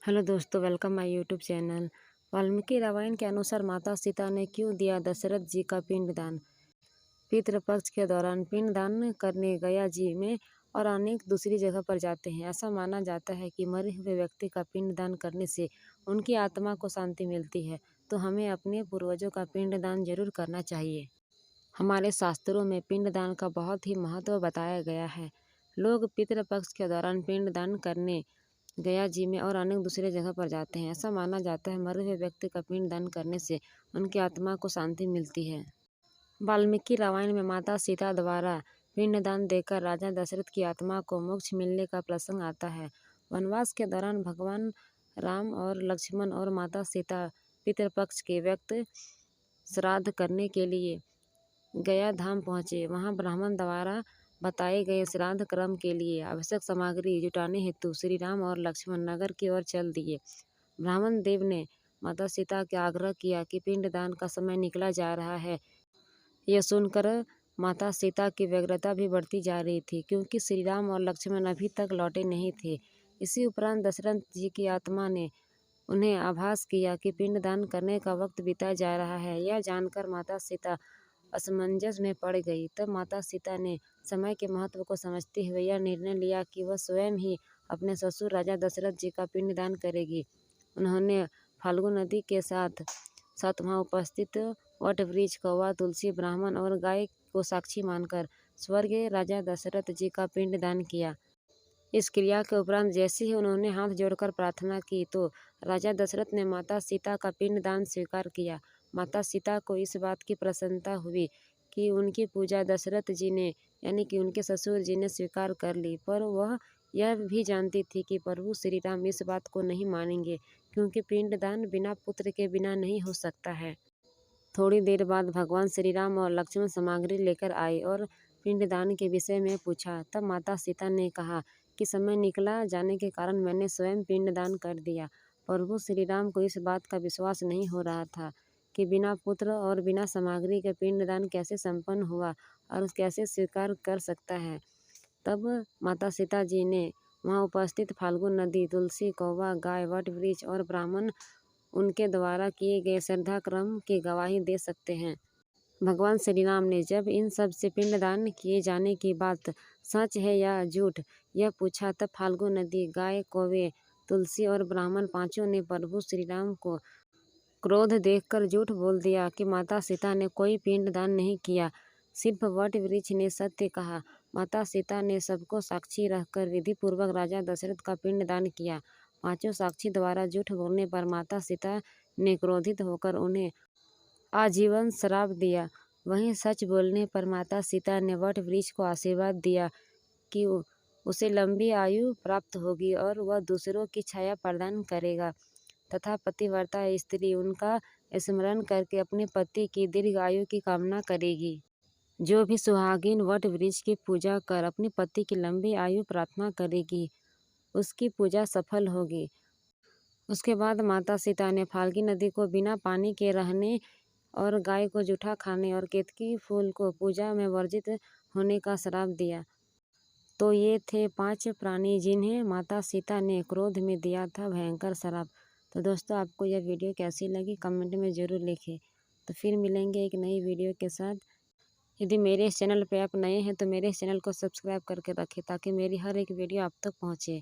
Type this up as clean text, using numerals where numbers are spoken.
Hello दोस्तों, welcome my YouTube channel. Valmiki Ramayana के अनुसार माता सीता ने क्यों दिया दशरथ जी का पिंडदान। पितृपक्ष के दौरान पिंडदान करने गया जी में और अनेक दूसरी जगह पर जाते हैं। ऐसा माना जाता है कि मरे हुए व्यक्ति का पिंडदान करने से उनकी आत्मा को शांति मिलती है, तो हमें अपने पूर्वजों का पिंडदान जरूर करना चाहिए। हमारे शास्त्रों में पिंडदान का बहुत ही महत्व बताया गया है। लोग पितृपक्ष के दौरान पिंडदान करने गया जी में और अनेक दूसरे जगह पर जाते हैं। ऐसा माना जाता है मरे हुए व्यक्ति का पिंडदान करने से उनकी आत्मा को शांति मिलती है। वाल्मीकि रामायण में माता सीता द्वारा पिंडदान देकर राजा दशरथ की आत्मा को मोक्ष मिलने का प्रसंग आता है। वनवास के दौरान भगवान राम और लक्ष्मण और माता सीता पितृपक्ष के व्यक्त श्राद्ध करने के लिए गया धाम पहुँचे। वहाँ ब्राह्मण द्वारा बताए गए श्राद्ध क्रम के लिए आवश्यक सामग्री जुटाने हेतु श्री राम और लक्ष्मण नगर की ओर चल दिए। ब्राह्मण देव ने माता सीता के आग्रह किया कि पिंडदान का समय निकला जा रहा है। यह सुनकर माता सीता की व्यग्रता भी बढ़ती जा रही थी, क्योंकि श्री राम और लक्ष्मण अभी तक लौटे नहीं थे। इसी उपरांत दशरथ जी की आत्मा ने उन्हें आभास किया कि पिंडदान करने का वक्त बीता जा रहा है। यह जानकर माता सीता असमंजस में पड़ गई। तब माता सीता ने समय के महत्व को समझते हुए यह निर्णय लिया कि वह स्वयं ही अपने ससुर राजा दशरथ जी का पिंडदान करेगी। उन्होंने फाल्गु नदी के साथ साथ वहाँ उपस्थित वट वृक्ष, कौवा, तुलसी, ब्राह्मण और गाय को साक्षी मानकर स्वर्गीय राजा दशरथ जी का पिंडदान किया। इस क्रिया के उपरांत जैसे ही उन्होंने हाथ जोड़कर प्रार्थना की, तो राजा दशरथ ने माता सीता का पिंडदान स्वीकार किया। माता सीता को इस बात की प्रसन्नता हुई कि उनकी पूजा दशरथ जी ने यानी कि उनके ससुर जी ने स्वीकार कर ली, पर वह यह भी जानती थी कि प्रभु श्री राम इस बात को नहीं मानेंगे, क्योंकि पिंडदान बिना पुत्र के बिना नहीं हो सकता है। थोड़ी देर बाद भगवान श्री राम और लक्ष्मण सामग्री लेकर आए और पिंडदान के विषय में पूछा। तब माता सीता ने कहा कि समय निकला जाने के कारण मैंने स्वयं पिंडदान कर दिया। प्रभु श्री राम को इस बात का विश्वास नहीं हो रहा था कि बिना पुत्र और बिना सामग्री के पिंडदान कैसे संपन्न हुआ और कैसे स्वीकार कर सकता है। तब माता सीता जी ने वहाँ उपस्थित फाल्गु नदी, तुलसी, कौवा, गाय, वट वृक्ष और ब्राह्मण उनके द्वारा किए गए श्रद्धा क्रम की गवाही दे सकते हैं। भगवान श्री राम ने जब इन सब से पिंडदान किए जाने की बात सच है या झूठ यह पूछा, तब फाल्गु नदी, गाय, कौवे, तुलसी और ब्राह्मण पांचों ने प्रभु श्री राम को क्रोध देखकर झूठ बोल दिया कि माता सीता ने कोई पिंडदान नहीं किया, सिर्फ वट वृक्ष ने सत्य कहा। माता सीता ने सबको साक्षी रखकर विधि पूर्वक राजा दशरथ का पिंडदान किया। पांचों साक्षी द्वारा झूठ बोलने पर माता सीता ने क्रोधित होकर उन्हें आजीवन श्राप दिया। वहीं सच बोलने पर माता सीता ने वट वृक्ष को आशीर्वाद दिया कि उसे लंबी आयु प्राप्त होगी और वह दूसरों की छाया प्रदान करेगा तथा पतिव्रता स्त्री उनका स्मरण करके अपने पति की दीर्घ आयु की कामना करेगी। जो भी सुहागिन वट वृक्ष की पूजा कर अपने पति की लंबी आयु प्रार्थना करेगी, उसकी पूजा सफल होगी। उसके बाद माता सीता ने फाल्गु नदी को बिना पानी के रहने और गाय को जूठा खाने और केतकी फूल को पूजा में वर्जित होने का श्राप दिया। तो ये थे 5 प्राणी जिन्हें माता सीता ने क्रोध में दिया था भयंकर श्राप। तो दोस्तों, आपको यह वीडियो कैसी लगी कमेंट में ज़रूर लिखें। तो फिर मिलेंगे एक नई वीडियो के साथ। यदि मेरे इस चैनल पर आप नए हैं तो मेरे इस चैनल को सब्सक्राइब करके रखें, ताकि मेरी हर एक वीडियो आप तक पहुँचे।